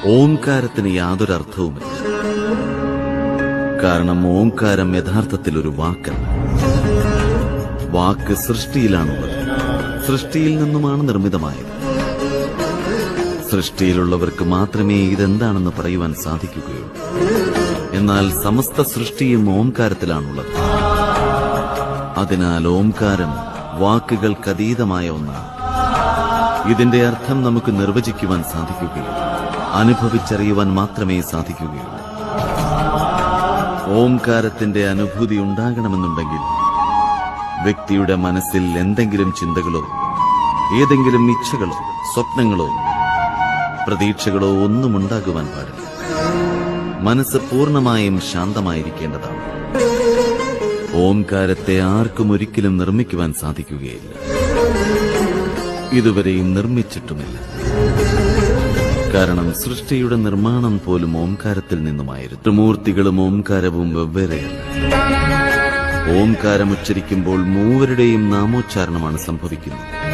ഓംകാരത്തിന് യാതൊരർത്ഥവുമില്ല. കാരണം ഓംകാരം യഥാർത്ഥത്തിൽ ഒരു വാക്കല്ല. വാക്ക് സൃഷ്ടിയിലാണുള്ളത്. സൃഷ്ടിയിൽ നിന്നുമാണ് നിർമ്മിതമായത്. സൃഷ്ടിയിലുള്ളവർക്ക് മാത്രമേ ഇതെന്താണെന്ന് പറയുവാൻ സാധിക്കുകയുള്ളൂ. എന്നാൽ സമസ്ത സൃഷ്ടിയും ഓംകാരത്തിലാണുള്ളത്. അതിനാൽ ഓംകാരം വാക്കുകൾക്കതീതമായ ഒന്നാണ്. ഇതിന്റെ അർത്ഥം നമുക്ക് നിർവചിക്കുവാൻ സാധിക്കുകയുള്ളൂ. അനുഭവിച്ചറിയുവാൻ മാത്രമേ സാധിക്കുകയുള്ളൂ. ഓംകാരത്തിന്റെ അനുഭൂതി ഉണ്ടാകണമെന്നുണ്ടെങ്കിൽ വ്യക്തിയുടെ മനസ്സിൽ എന്തെങ്കിലും ചിന്തകളോ ഏതെങ്കിലും ഇച്ഛകളോ സ്വപ്നങ്ങളോ പ്രതീക്ഷകളോ ഒന്നും ഉണ്ടാകുവാൻ പാടില്ല. മനസ്സ് പൂർണ്ണമായും ശാന്തമായിരിക്കേണ്ടതാണ്. ഓംകാരത്തെ ആർക്കും ഒരിക്കലും നിർമ്മിക്കുവാൻ സാധിക്കുകയില്ല. ഇതുവരെയും നിർമ്മിച്ചിട്ടുമില്ല. കാരണം സൃഷ്ടിയുടെ നിർമ്മാണം പോലും ഓംകാരത്തിൽ നിന്നുമായിരുന്നു. ത്രിമൂർത്തികളും ഓംകാരവും വെവ്വേറെയല്ല. ഓംകാരം ഉച്ചരിക്കുമ്പോൾ മൂവരുടെയും നാമോച്ചാരണമാണ് സംഭവിക്കുന്നത്.